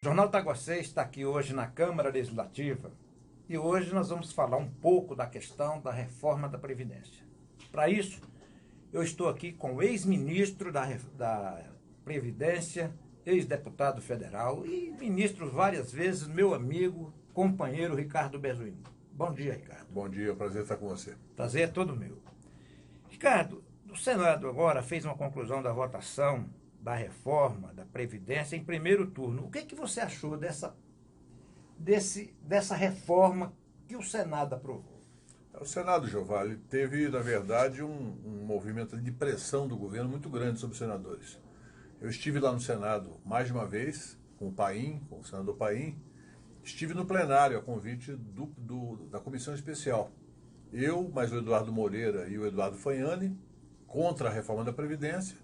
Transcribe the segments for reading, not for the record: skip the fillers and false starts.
O Jornal Taguacê está aqui hoje na Câmara Legislativa e hoje nós vamos falar um pouco da questão da reforma da Previdência. Para isso, eu estou aqui com o ex-ministro da Previdência, ex-deputado federal e ministro várias vezes, meu amigo, companheiro Ricardo Bezuino. Bom dia, Ricardo. Bom dia, prazer estar com você. Prazer é todo meu. Ricardo, o Senado agora fez uma conclusão da votação da reforma da Previdência em primeiro turno. O que você achou dessa reforma que o Senado aprovou? O Senado, Giovanni, teve, na verdade, um movimento de pressão do governo muito grande sobre os senadores. Eu estive lá no Senado mais de uma vez, com o senador Paim, estive no plenário a convite da Comissão Especial. Eu, mais o Eduardo Moreira e o Eduardo Fanhani, contra a reforma da Previdência,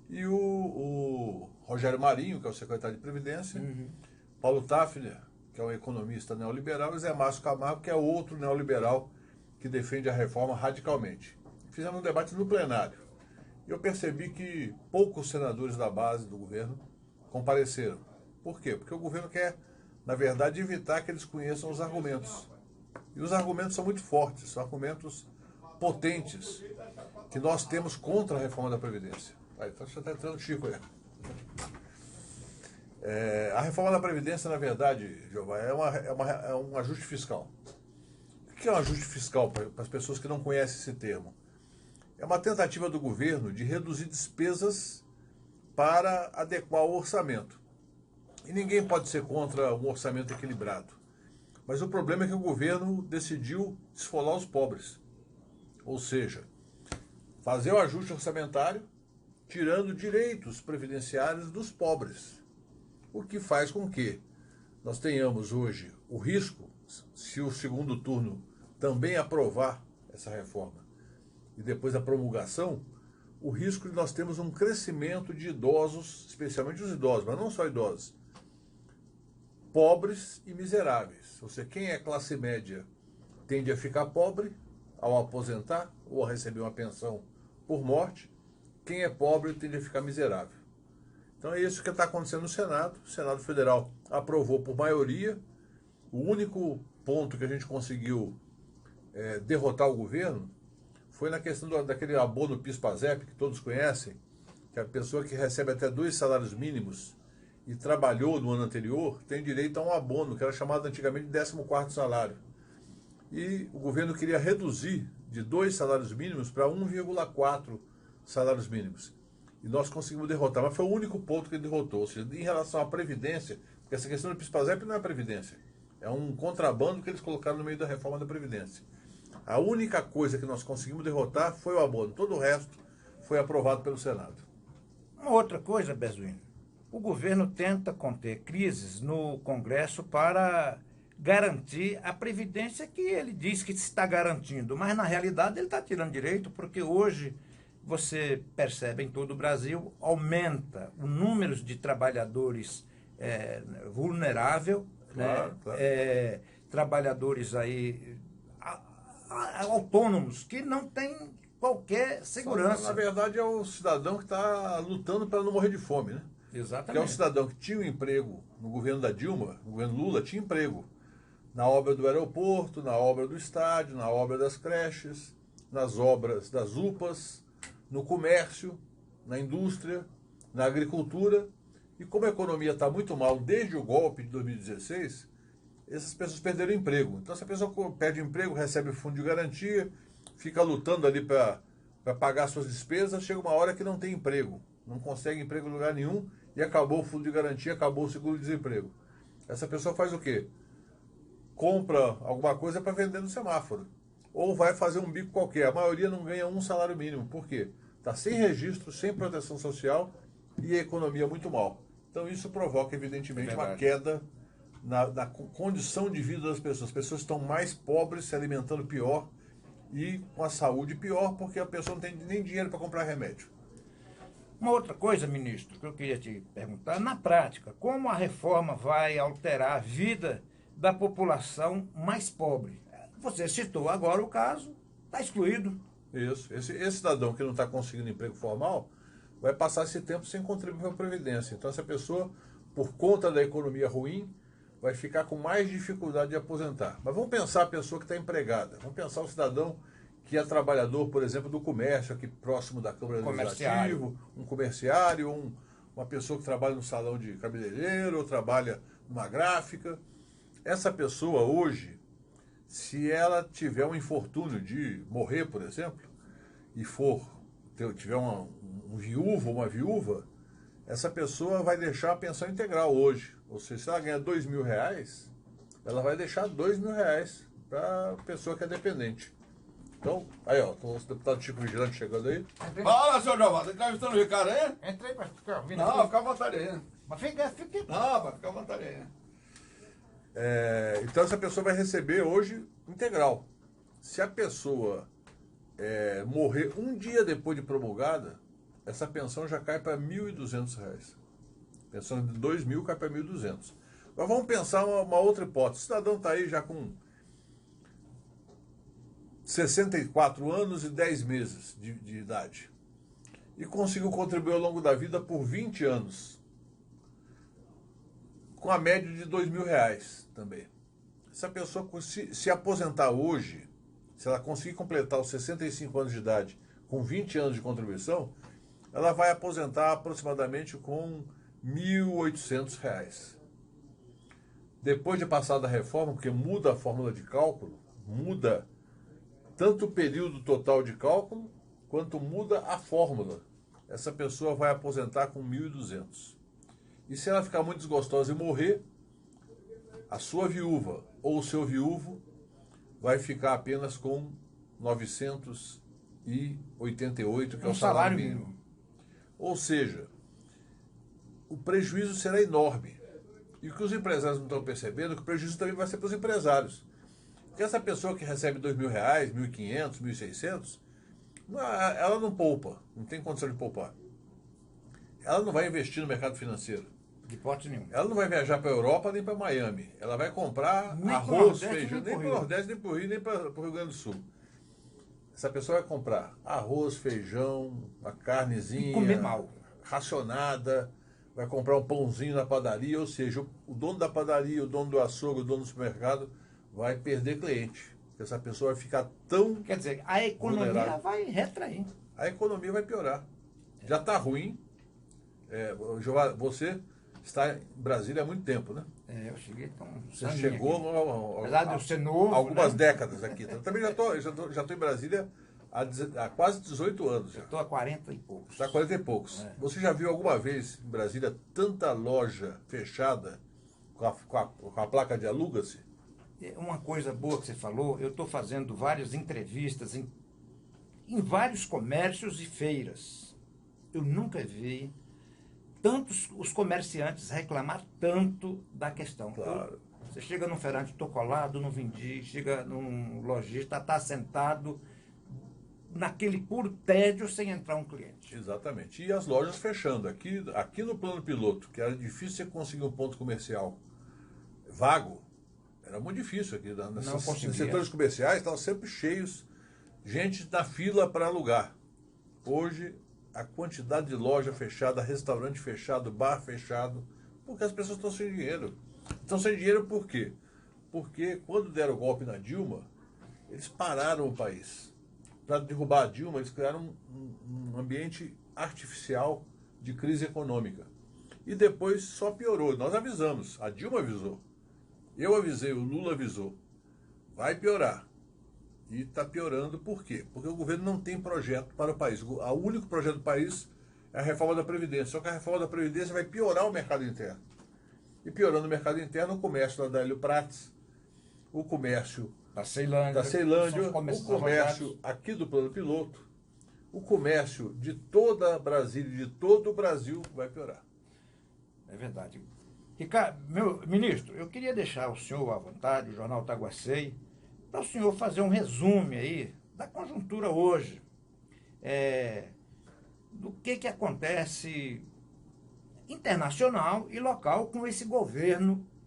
e o Rogério Marinho, que é o secretário de Previdência, Paulo Tafner, que é um economista neoliberal, e Zé Márcio Camargo, que é outro neoliberal que defende a reforma radicalmente. Fizemos um debate no plenário. E eu percebi que poucos senadores da base do governo compareceram. Por quê? Porque o governo quer, na verdade, evitar que eles conheçam os argumentos. E os argumentos são muito fortes, são argumentos potentes que nós temos contra a reforma da Previdência. Aí, então já está entrando Chico aí. A reforma da Previdência, na verdade, Jeová, é um ajuste fiscal. O que é um ajuste fiscal para as pessoas que não conhecem esse termo? É uma tentativa do governo de reduzir despesas para adequar o orçamento. E ninguém pode ser contra um orçamento equilibrado. Mas o problema é que o governo decidiu esfolar os pobres. Ou seja, fazer o ajuste orçamentário tirando direitos previdenciários dos pobres. O que faz com que nós tenhamos hoje o risco, se o segundo turno também aprovar essa reforma e depois a promulgação, o risco de nós termos um crescimento de idosos, especialmente os idosos, mas não só idosos, pobres e miseráveis. Ou seja, quem é classe média tende a ficar pobre ao aposentar ou a receber uma pensão por morte. Quem é pobre tende a ficar miserável. Então é isso que está acontecendo no Senado. O Senado Federal aprovou por maioria. O único ponto que a gente conseguiu derrotar o governo foi na questão daquele abono PIS/PASEP, que todos conhecem, que a pessoa que recebe até 2 salários mínimos e trabalhou no ano anterior tem direito a um abono, que era chamado antigamente de 14º salário. E o governo queria reduzir de 2 salários mínimos para 1,4 salários mínimos. E nós conseguimos derrotar, mas foi o único ponto que ele derrotou. Ou seja, em relação à Previdência, porque essa questão do PIS/PASEP não é Previdência, é um contrabando que eles colocaram no meio da reforma da Previdência. A única coisa que nós conseguimos derrotar foi o abono, todo o resto foi aprovado pelo Senado. Uma outra coisa, Bezuino, o governo tenta conter crises no Congresso para garantir a Previdência que ele diz que está garantindo, mas na realidade ele está tirando direito, porque hoje você percebe em todo o Brasil, aumenta o número de trabalhadores vulnerável, Claro, né? claro. Trabalhadores aí autônomos que não têm qualquer segurança. Na verdade é o cidadão que está lutando para não morrer de fome, né? Exatamente. Que é o cidadão que tinha um emprego no governo da Dilma, no governo Lula, tinha emprego na obra do aeroporto, na obra do estádio, na obra das creches, nas obras das UPAs, no comércio, na indústria, na agricultura. E como a economia está muito mal desde o golpe de 2016, essas pessoas perderam emprego. Então, se a pessoa perde emprego, recebe o fundo de garantia, fica lutando ali para pagar suas despesas, chega uma hora que não tem emprego, não consegue emprego em lugar nenhum e acabou o fundo de garantia, acabou o seguro-desemprego. Essa pessoa faz o quê? Compra alguma coisa para vender no semáforo. Ou vai fazer um bico qualquer. A maioria não ganha um salário mínimo. Por quê? Está sem registro, sem proteção social e a economia muito mal. Então isso provoca, evidentemente, uma queda na condição de vida das pessoas. As pessoas estão mais pobres, se alimentando pior e com a saúde pior, porque a pessoa não tem nem dinheiro para comprar remédio. Uma outra coisa, ministro, que eu queria te perguntar, na prática, como a reforma vai alterar a vida da população mais pobre? Você citou agora o caso, está excluído. Isso. Esse cidadão que não está conseguindo emprego formal vai passar esse tempo sem contribuir para a Previdência. Então essa pessoa por conta da economia ruim, vai ficar com mais dificuldade de aposentar. Mas vamos pensar a pessoa que está empregada. Vamos pensar o cidadão que é trabalhador, por exemplo, do comércio, aqui próximo da Câmara Legislativa, um comerciário, uma pessoa que trabalha no salão de cabeleireiro, ou trabalha numa gráfica. Essa pessoa hoje, se ela tiver um infortúnio de morrer, por exemplo, e tiver um viúvo ou uma viúva, essa pessoa vai deixar a pensão integral hoje. Ou seja, se ela ganhar R$2.000, ela vai deixar R$2.000 para a pessoa que é dependente. Então, aí ó, o deputado Chico Vigilante chegando aí. Fala, senhor Giovanni, tá entrevistando o Ricardo aí? Entrei para ficar ouvindo. Não, fica à vontade aí. Mas fica. Não, vai ficar à vontade aí. Então essa pessoa vai receber hoje integral. Se a pessoa morrer um dia depois de promulgada, essa pensão já cai para R$1.200. Pensão de 2.000 cai para 1.200. Mas vamos pensar uma outra hipótese. O cidadão está aí já com 64 anos e 10 meses de idade. E conseguiu contribuir ao longo da vida por 20 anos. Com a média de R$2.000 também. Essa pessoa se aposentar hoje, se ela conseguir completar os 65 anos de idade com 20 anos de contribuição, ela vai aposentar aproximadamente com R$1.800. Depois de passar da reforma, porque muda a fórmula de cálculo, muda tanto o período total de cálculo, quanto muda a fórmula. Essa pessoa vai aposentar com 1.200. E se ela ficar muito desgostosa e morrer, a sua viúva ou o seu viúvo vai ficar apenas com 988, que é o salário mínimo. Ou seja, o prejuízo será enorme. E o que os empresários não estão percebendo é que o prejuízo também vai ser para os empresários. Porque essa pessoa que recebe R$2.000, R$1.500, R$1.600, ela não poupa, não tem condição de poupar. Ela não vai investir no mercado financeiro. De hipótese nenhuma. Ela não vai viajar para a Europa nem para Miami. Ela vai comprar nem arroz, Nordeste, feijão, nem para o Nordeste, nem para o Rio, nem para o Rio Grande do Sul. Essa pessoa vai comprar arroz, feijão, uma carnezinha. E comer mal. Racionada, vai comprar um pãozinho na padaria, ou seja, o dono da padaria, o dono do açougue, o dono do supermercado vai perder cliente. Porque essa pessoa vai ficar tão... Quer dizer, a economia vulnerável. vai retrair. A economia vai piorar. Já está ruim. Giovanni, você está em Brasília há muito tempo, né? Eu cheguei com... Você chegou apesar de eu ser novo, algumas né? décadas aqui. Eu também já estou em Brasília há quase 18 anos. Já. Estou há 40 e poucos. Está há 40 e poucos. Você já viu alguma vez em Brasília tanta loja fechada com a placa de aluga-se? Uma coisa boa que você falou, eu estou fazendo várias entrevistas em vários comércios e feiras. Eu nunca vi tantos os comerciantes reclamar tanto da questão. Claro. Você chega num feirante, estou colado, não vendi, chega num lojista, está sentado naquele puro tédio sem entrar um cliente. Exatamente. E as lojas fechando. Aqui no plano piloto, que era difícil você conseguir um ponto comercial vago, era muito difícil aqui. Nos setores comerciais estavam sempre cheios, gente na fila para alugar. Hoje, a quantidade de loja fechada, restaurante fechado, bar fechado, porque as pessoas estão sem dinheiro. Estão sem dinheiro por quê? Porque quando deram o golpe na Dilma, eles pararam o país. Para derrubar a Dilma, eles criaram um ambiente artificial de crise econômica. E depois só piorou. Nós avisamos, a Dilma avisou. Eu avisei, o Lula avisou. Vai piorar. E está piorando por quê? Porque o governo não tem projeto para o país. O único projeto do país é a reforma da Previdência. Só que a reforma da Previdência vai piorar o mercado interno. E piorando o mercado interno, o comércio da Adélio Prates, o comércio da Ceilândia, o comércio aqui do plano piloto, o comércio de toda Brasília e de todo o Brasil vai piorar. É verdade. Ricardo, meu ministro, eu queria deixar o senhor à vontade, o Jornal Taguacei, para o senhor fazer um resumo aí da conjuntura hoje, do que acontece internacional e local com esse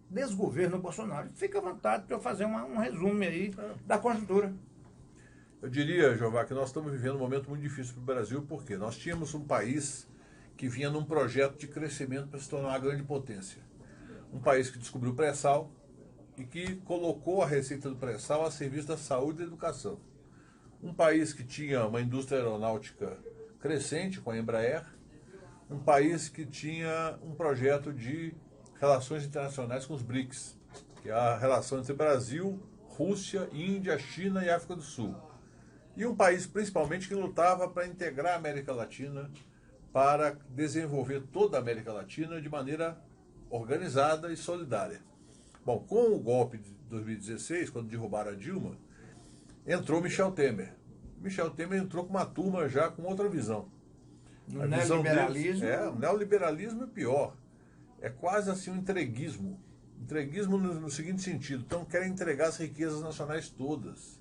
desgoverno Bolsonaro. Fica à vontade para eu fazer um resumo aí da conjuntura. Eu diria, Jeová, que nós estamos vivendo um momento muito difícil para o Brasil, porque nós tínhamos um país que vinha num projeto de crescimento para se tornar uma grande potência. Um país que descobriu o pré-sal e que colocou a receita do pré-sal a serviço da saúde e da educação. Um país que tinha uma indústria aeronáutica crescente com a Embraer, um país que tinha um projeto de relações internacionais com os BRICS, que é a relação entre Brasil, Rússia, Índia, China e África do Sul. E um país, principalmente, que lutava para integrar a América Latina, para desenvolver toda a América Latina de maneira organizada e solidária. Bom, com o golpe de 2016, quando derrubaram a Dilma, entrou Michel Temer. Michel Temer entrou com uma turma já com outra visão. No neoliberalismo? O neoliberalismo é pior. É quase assim um entreguismo. Entreguismo no seguinte sentido: então querem entregar as riquezas nacionais todas.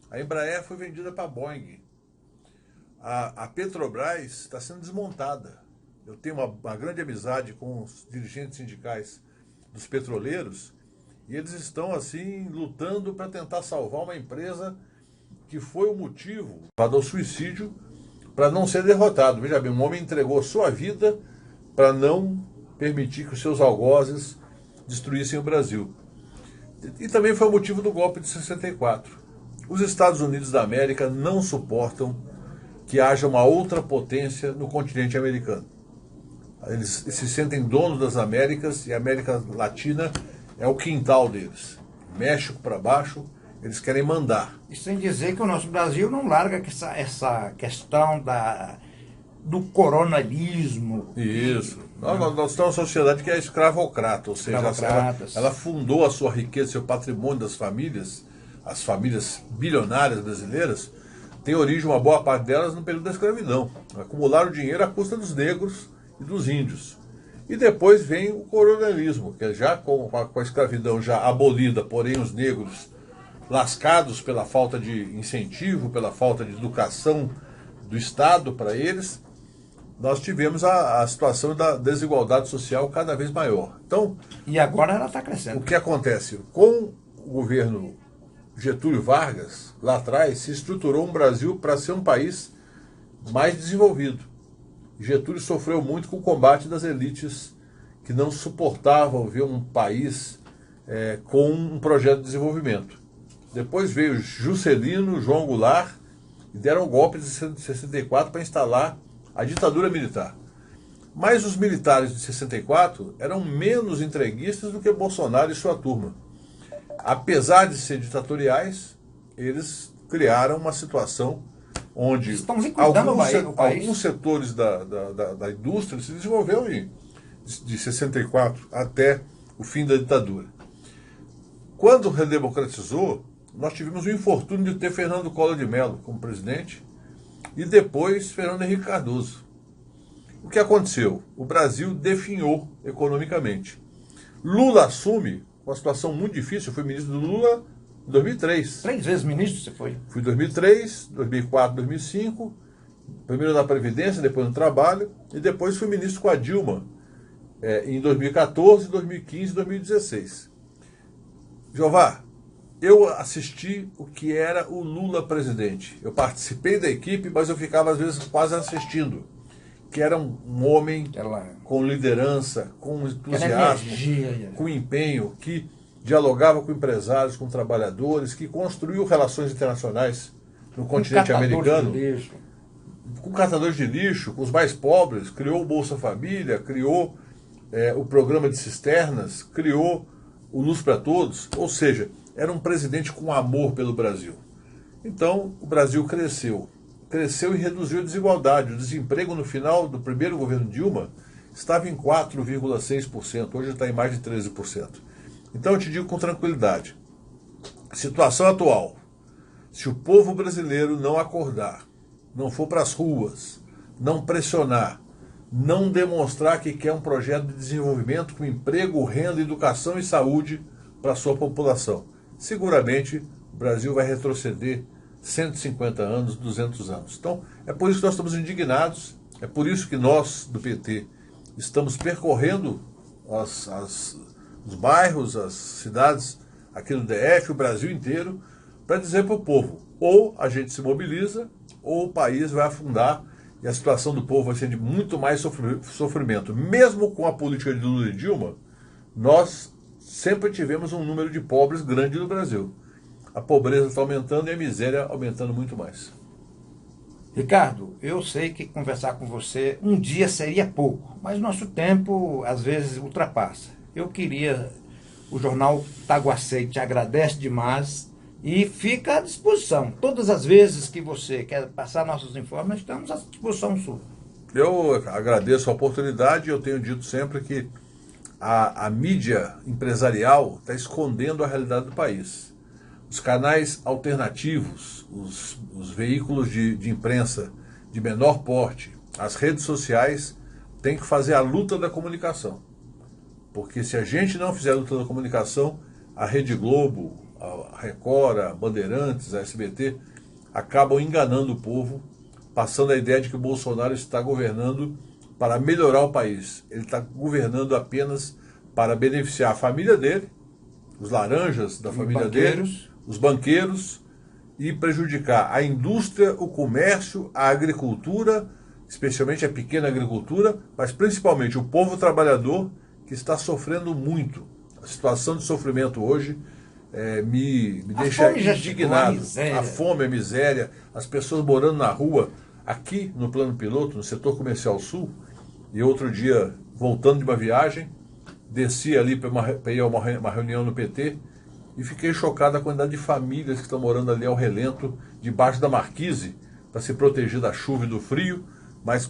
A Embraer foi vendida para a Boeing. A Petrobras está sendo desmontada. Eu tenho uma grande amizade com os dirigentes sindicais dos petroleiros e eles estão assim lutando para tentar salvar uma empresa que foi o motivo do suicídio, para não ser derrotado. Veja bem, um homem entregou sua vida para não permitir que os seus algozes destruíssem o Brasil. E também foi o motivo do golpe de 64. Os Estados Unidos da América não suportam que haja uma outra potência no continente americano. Eles se sentem donos das Américas e a América Latina é o quintal deles. México para baixo, eles querem mandar. E sem dizer que o nosso Brasil não larga essa questão do coronelismo. Isso. Nós temos uma sociedade que é escravocrata, ou seja, ela fundou a sua riqueza, seu patrimônio das famílias, as famílias bilionárias brasileiras, tem origem, uma boa parte delas, no período da escravidão. Acumularam dinheiro à custa dos negros e dos índios. E depois vem o coronelismo, que é já com a escravidão já abolida, porém os negros lascados pela falta de incentivo, pela falta de educação do Estado para eles, nós tivemos a situação da desigualdade social cada vez maior. Então, e agora ela está crescendo. O que acontece? Com o governo Getúlio Vargas, lá atrás, se estruturou um Brasil para ser um país mais desenvolvido. Getúlio sofreu muito com o combate das elites que não suportavam ver um país com um projeto de desenvolvimento. Depois veio Juscelino, João Goulart, e deram o golpe de 64 para instalar a ditadura militar. Mas os militares de 64 eram menos entreguistas do que Bolsonaro e sua turma. Apesar de ser ditatoriais, eles criaram uma situação onde alguns setores da indústria se desenvolveram de 64 até o fim da ditadura. Quando redemocratizou, nós tivemos o infortúnio de ter Fernando Collor de Mello como presidente e depois Fernando Henrique Cardoso. O que aconteceu? O Brasil definhou economicamente. Lula assume uma situação muito difícil. Eu fui ministro do Lula em 2003. 3 vezes ministro você foi? Fui em 2003, 2004, 2005, primeiro na Previdência, depois no Trabalho, e depois fui ministro com a Dilma em 2014, 2015 e 2016. Jeová, eu assisti o que era o Lula presidente. Eu participei da equipe, mas eu ficava às vezes quase assistindo. Que era um homem com liderança, com entusiasmo, com empenho, que dialogava com empresários, com trabalhadores, que construiu relações internacionais no continente americano, com catadores de lixo, com os mais pobres, criou o Bolsa Família, criou o programa de cisternas, criou o Luz para Todos, ou seja, era um presidente com amor pelo Brasil. Então, o Brasil cresceu e reduziu a desigualdade. O desemprego no final do primeiro governo Dilma estava em 4,6%, hoje está em mais de 13%. Então eu te digo com tranquilidade, situação atual, se o povo brasileiro não acordar, não for para as ruas, não pressionar, não demonstrar que quer um projeto de desenvolvimento com emprego, renda, educação e saúde para a sua população, seguramente o Brasil vai retroceder 150 anos, 200 anos. Então, é por isso que nós estamos indignados, é por isso que nós, do PT, estamos percorrendo os bairros, as cidades aqui do DF, o Brasil inteiro, para dizer para o povo, ou a gente se mobiliza, ou o país vai afundar e a situação do povo vai ser de muito mais sofrimento. Mesmo com a política de Lula e Dilma, nós sempre tivemos um número de pobres grande no Brasil. A pobreza está aumentando e a miséria aumentando muito mais. Ricardo, eu sei que conversar com você um dia seria pouco, mas nosso tempo às vezes ultrapassa. Eu queria, o jornal Taguacei te agradece demais e fica à disposição. Todas as vezes que você quer passar nossos informes, nós estamos à disposição sua. Eu agradeço a oportunidade. Eu tenho dito sempre que a mídia empresarial está escondendo a realidade do país. Os canais alternativos, os veículos de imprensa de menor porte, as redes sociais, têm que fazer a luta da comunicação. Porque se a gente não fizer a luta da comunicação, a Rede Globo, a Record, a Bandeirantes, a SBT, acabam enganando o povo, passando a ideia de que o Bolsonaro está governando para melhorar o país. Ele está governando apenas para beneficiar a família dele, os laranjas da família dele, os banqueiros, e prejudicar a indústria, o comércio, a agricultura, especialmente a pequena agricultura, mas principalmente o povo trabalhador, que está sofrendo muito. A situação de sofrimento hoje me deixa indignado. A fome, a miséria, as pessoas morando na rua, aqui no Plano Piloto, no setor comercial sul, e outro dia, voltando de uma viagem, desci ali para ir a uma reunião no PT e fiquei chocado a quantidade de famílias que estão morando ali ao relento, debaixo da marquise, para se proteger da chuva e do frio, mas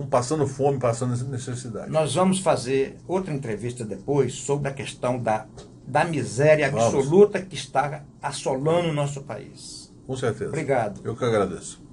passando fome, passando necessidade. Nós vamos fazer outra entrevista depois sobre a questão da miséria absoluta que está assolando o nosso país. Com certeza. Obrigado. Eu que agradeço.